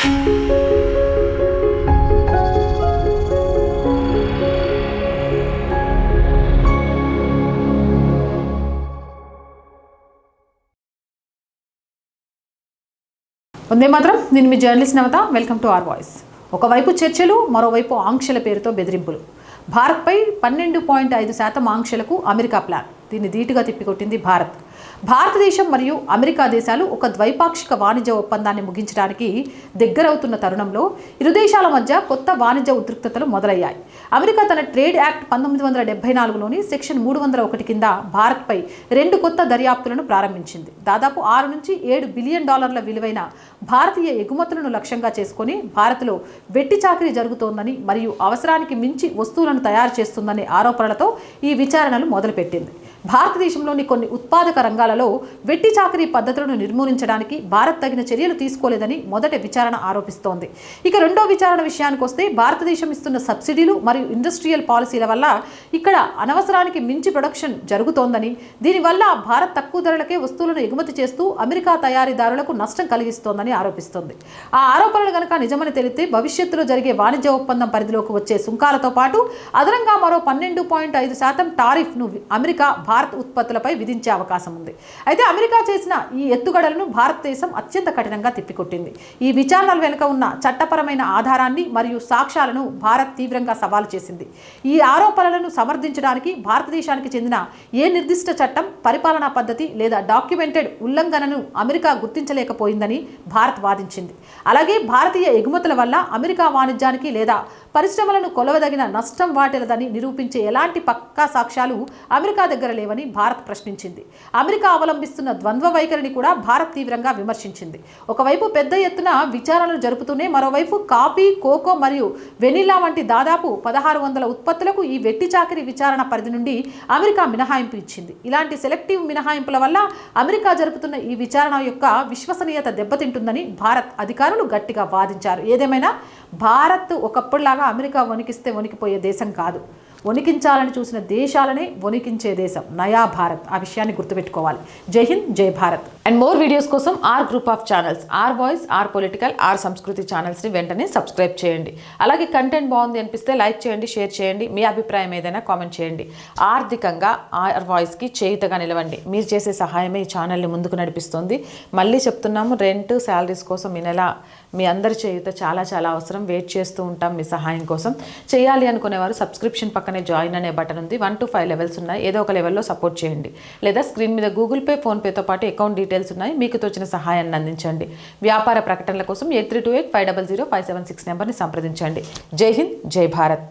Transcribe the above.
వందే మాత్రం. నేను మీ journalist Navata. Welcome to R voice. ఒకవైపు చర్చలు, మరోవైపు ఆంక్షల పేరుతో బెదిరింపులు. భారత్పై 12.5% ఆంక్షలకు అమెరికా ప్లాన్. దీన్ని ధీటుగా తిప్పికొట్టింది భారత్. భారతదేశం మరియు అమెరికా దేశాలు ఒక ద్వైపాక్షిక వాణిజ్య ఒప్పందాన్ని ముగించడానికి దగ్గరవుతున్న తరుణంలో ఇరు దేశాల మధ్య కొత్త వాణిజ్య ఉద్రిక్తతలు మొదలయ్యాయి. అమెరికా తన ట్రేడ్ యాక్ట్ 1974లోని సెక్షన్ 301 కింద భారత్పై 2 కొత్త దర్యాప్తులను ప్రారంభించింది. దాదాపు 6 నుంచి 7 బిలియన్ డాలర్ల విలువైన భారతీయ ఎగుమతులను లక్ష్యంగా చేసుకుని భారత్లో వెట్టి చాకిరీ జరుగుతోందని మరియు అవసరానికి మించి వస్తువులను తయారు చేస్తుందనే ఆరోపణలతో ఈ విచారణలు మొదలుపెట్టింది. భారతదేశంలోని కొన్ని ఉత్పాదక రంగాలలో వెట్టి చాకిరీ పద్ధతులను నిర్మూలించడానికి భారత్ తగిన చర్యలు తీసుకోలేదని మొదటి విచారణ ఆరోపిస్తోంది. ఇక రెండో విచారణ విషయానికి వస్తే, భారతదేశం ఇస్తున్న సబ్సిడీలు మరియు ఇండస్ట్రియల్ పాలసీల వల్ల ఇక్కడ అనవసరానికి మించి ప్రొడక్షన్ జరుగుతోందని, దీనివల్ల భారత్ తక్కువ ధరలకే వస్తువులను ఎగుమతి చేస్తూ అమెరికా తయారీదారులకు నష్టం కలిగిస్తోందని ఆరోపిస్తోంది. ఆ ఆరోపణలు కనుక నిజమని తెలిస్తే భవిష్యత్తులో జరిగే వాణిజ్య ఒప్పందం పరిధిలోకి వచ్చే సుంకాలతో పాటు అదనంగా మరో 12.5% టారిఫ్ను అమెరికా భారత్ ఉత్పత్తులపై విధించే అవకాశం ఉంది. అయితే అమెరికా చేసిన ఈ ఎత్తుగడలను భారతదేశం అత్యంత కఠినంగా తిప్పికొట్టింది. ఈ విచారణల వెనుక ఉన్న చట్టపరమైన ఆధారాన్ని మరియు సాక్ష్యాలను భారత్ తీవ్రంగా సవాలు చేసింది. ఈ ఆరోపణలను సమర్థించడానికి భారతదేశానికి చెందిన ఏ నిర్దిష్ట చట్టం, పరిపాలనా పద్ధతి లేదా డాక్యుమెంటెడ్ ఉల్లంఘనను అమెరికా గుర్తించలేకపోయిందని భారత్ వాదించింది. అలాగే భారతీయ ఎగుమతుల వల్ల అమెరికా వాణిజ్యానికి లేదా పరిశ్రమలను కొలవదగిన నష్టం వాటిల్లదని నిరూపించే ఎలాంటి పక్కా సాక్ష్యాలు అమెరికా దగ్గర లేవని భారత్ ప్రశ్నించింది. అమెరికా అవలంబిస్తున్న ద్వంద్వ వైఖరిని కూడా భారత్ తీవ్రంగా విమర్శించింది. ఒకవైపు పెద్ద ఎత్తున విచారణలు జరుపుతూనే మరోవైపు కాఫీ, కోకో మరియు వెనిలా వంటి దాదాపు 1600 ఉత్పత్తులకు ఈ వెట్టి చాకిరీ విచారణ పరిధి నుండి అమెరికా మినహాయింపు ఇచ్చింది. ఇలాంటి సెలెక్టివ్ మినహాయింపుల వల్ల అమెరికా జరుపుతున్న ఈ విచారణ యొక్క విశ్వసనీయత దెబ్బతింటుందని భారత్ అధికారులు గట్టిగా వాదించారు. ఏదేమైనా భారత్ ఒకప్పుడులాగా అమెరికా వణికిస్తే వణికిపోయే దేశం కాదు. వణికించాలని చూసిన దేశాలనే వణికించే దేశం నయా భారత్. ఆ విషయాన్ని గుర్తుపెట్టుకోవాలి. Jai Hind, Jai Bharat. And more videos కోసం R group of channels, R voice, R political, R Sanskriti ఛానల్స్ని వెంటనే సబ్స్క్రైబ్ చేయండి. అలాగే కంటెంట్ బాగుంది అనిపిస్తే లైక్ చేయండి, షేర్ చేయండి. మీ అభిప్రాయం ఏదైనా కామెంట్ చేయండి. ఆర్థికంగా ఆర్ వాయిస్కి చేయుతగా నిలవండి. మీరు చేసే సహాయమే ఈ ఛానల్ని ముందుకు నడిపిస్తుంది. మళ్ళీ చెప్తున్నాము, రెంట్, శాలరీస్ కోసం ఈ నెల మీ అందరి చేయుత చాలా చాలా అవసరం. వెయిట్ చేస్తూ ఉంటాం మీ సహాయం కోసం. చేయాలి అనుకునేవారు సబ్స్క్రిప్షన్ పక్కనే జాయిన్ అనే బటన్ ఉంది. 1 to 5 లెవెల్స్ ఉన్నాయి. ఏదో ఒక లెవెల్లో సపోర్ట్ చేయండి. లేదా స్క్రీన్ మీద గూగుల్ పే, ఫోన్పేతో పాటు అకౌంట్ డీటెయిల్స్ ఉన్నాయి. మీకు తోచిన సహాయాన్ని అందించండి. వ్యాపార ప్రకటనల కోసం 8328500576 నెంబర్ని సంప్రదించండి. జై హింద్, జై భారత్.